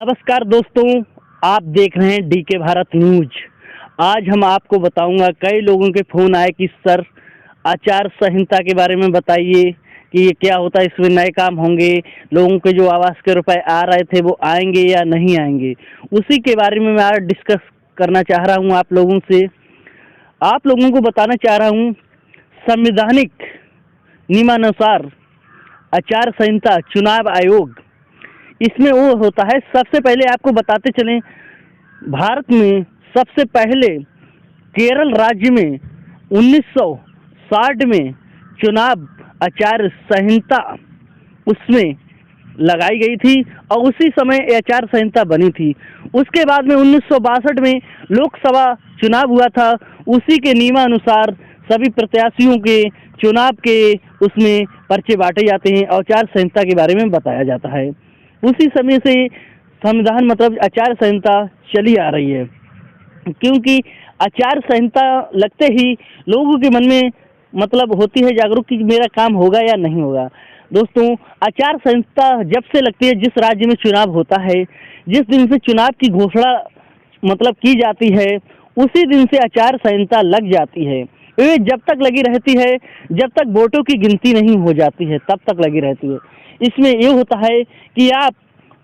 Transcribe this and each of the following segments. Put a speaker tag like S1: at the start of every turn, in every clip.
S1: नमस्कार दोस्तों, आप देख रहे हैं डीके भारत न्यूज। आज हम आपको बताऊंगा, कई लोगों के फ़ोन आए कि सर आचार संहिता के बारे में बताइए कि ये क्या होता है, इसमें नए काम होंगे, लोगों के जो आवास के रुपए आ रहे थे वो आएंगे या नहीं आएंगे। उसी के बारे में मैं आज डिस्कस करना चाह रहा हूँ आप लोगों से। आप लोगों को बताना चाह रहा हूँ, संवैधानिक नियमानुसार आचार संहिता चुनाव आयोग, इसमें वो होता है। सबसे पहले आपको बताते चलें, भारत में सबसे पहले केरल राज्य में 1960 में चुनाव आचार संहिता उसमें लगाई गई थी और उसी समय आचार संहिता बनी थी। उसके बाद में 1962 में लोकसभा चुनाव हुआ था। उसी के नियमानुसार सभी प्रत्याशियों के चुनाव के उसमें पर्चे बांटे जाते हैं और आचार संहिता के बारे में बताया जाता है। उसी समय से संविधान मतलब आचार संहिता चली आ रही है, क्योंकि आचार संहिता लगते ही लोगों के मन में मतलब होती है जागरूक कि मेरा काम होगा या नहीं होगा। दोस्तों, आचार संहिता जब से लगती है, जिस राज्य में चुनाव होता है, जिस दिन से चुनाव की घोषणा मतलब की जाती है, उसी दिन से आचार संहिता लग जाती है। ये जब तक लगी रहती है, जब तक वोटों की गिनती नहीं हो जाती है, तब तक लगी रहती है। इसमें ये होता है कि आप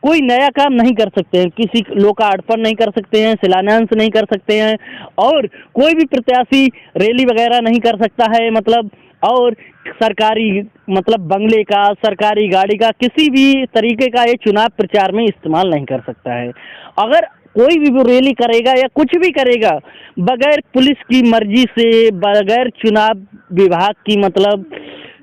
S1: कोई नया काम नहीं कर सकते हैं, किसी लोकार्पण नहीं कर सकते हैं, शिलान्यास नहीं कर सकते हैं, और कोई भी प्रत्याशी रैली वगैरह नहीं कर सकता है मतलब, और सरकारी मतलब बंगले का, सरकारी गाड़ी का, किसी भी तरीके का ये चुनाव प्रचार में इस्तेमाल नहीं कर सकता है। अगर कोई भी वो रैली करेगा या कुछ भी करेगा, बगैर पुलिस की मर्जी से, बगैर चुनाव विभाग की मतलब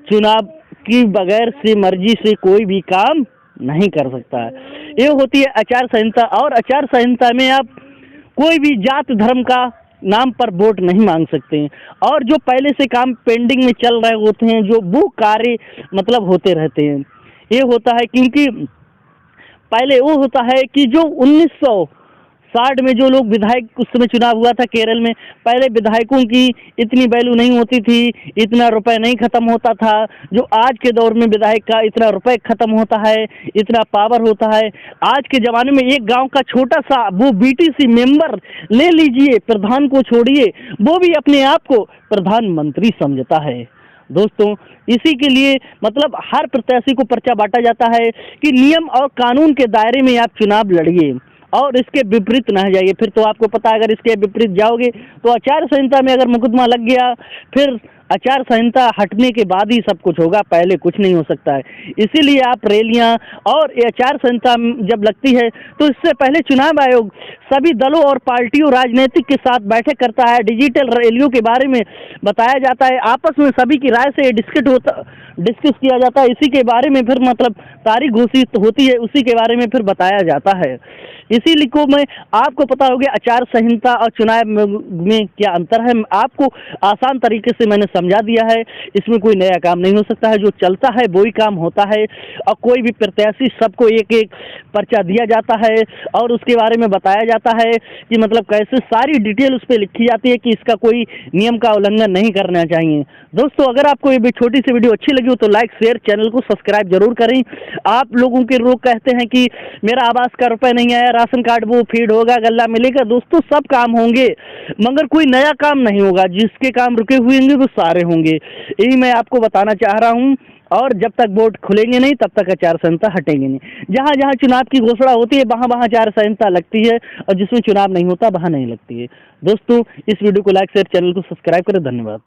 S1: चुनाव की बगैर से मर्जी से कोई भी काम नहीं कर सकता है। ये होती है आचार संहिता। और आचार संहिता में आप कोई भी जात धर्म का नाम पर वोट नहीं मांग सकते हैं, और जो पहले से काम पेंडिंग में चल रहे होते हैं, जो वो कार्य मतलब होते रहते हैं। ये होता है क्योंकि पहले वो होता है कि जो 1960 में जो लोग विधायक, उस समय चुनाव हुआ था केरल में, पहले विधायकों की इतनी वैल्यू नहीं होती थी, इतना रुपए नहीं खत्म होता था जो आज के दौर में विधायक का इतना रुपए खत्म होता है, इतना पावर होता है। आज के ज़माने में एक गांव का छोटा सा वो बीटीसी मेंबर ले लीजिए, प्रधान को छोड़िए, वो भी अपने आप को प्रधानमंत्री समझता है। दोस्तों, इसी के लिए मतलब हर प्रत्याशी को पर्चा बांटा जाता है कि नियम और कानून के दायरे में आप चुनाव लड़िए और इसके विपरीत ना जाइए। फिर तो आपको पता है, अगर इसके विपरीत जाओगे तो आचार संहिता में अगर मुकदमा लग गया, फिर आचार संहिता हटने के बाद ही सब कुछ होगा, पहले कुछ नहीं हो सकता है। इसीलिए आप रैलियां और आचार संहिता जब लगती है तो इससे पहले चुनाव आयोग सभी दलों और पार्टियों राजनीतिक के साथ बैठक करता है, डिजिटल रैलियों के बारे में बताया जाता है, आपस में सभी की राय से डिस्कस किया जाता है। इसी के बारे में फिर मतलब तारीख घोषित होती है, उसी के बारे में फिर बताया जाता है। इसीलिए को मैं आपको पता होगा आचार संहिता और चुनाव में क्या अंतर है, आपको आसान तरीके से मैंने समझा दिया है। इसमें कोई नया काम नहीं हो सकता है, जो चलता है वही काम होता है। और कोई भी प्रत्याशी, सबको एक एक पर्चा दिया जाता है और उसके बारे में बताया जाता है कि मतलब कैसे सारी डिटेल उस पर लिखी जाती है कि इसका कोई नियम का उल्लंघन नहीं करना चाहिए। दोस्तों, अगर आपको ये छोटी सी वीडियो अच्छी लगी हो तो लाइक, शेयर, चैनल को सब्सक्राइब जरूर करें। आप लोगों के लोग कहते हैं कि मेरा आवास का रुपए नहीं आया, राशन कार्ड वो फीड होगा, गल्ला मिलेगा। दोस्तों, सब काम होंगे मगर कोई नया काम नहीं होगा, जिसके काम रुके हुए होंगे वो सारे होंगे। यही मैं आपको बताना चाह रहा हूँ। और जब तक वोट खुलेंगे नहीं, तब तक आचार संहिता हटेंगे नहीं। जहाँ जहाँ चुनाव की घोषणा होती है वहाँ वहाँ आचार संहिता लगती है, और जिसमें चुनाव नहीं होता वहाँ नहीं लगती है। दोस्तों, इस वीडियो को लाइक, शेयर, चैनल को सब्सक्राइब करें। धन्यवाद।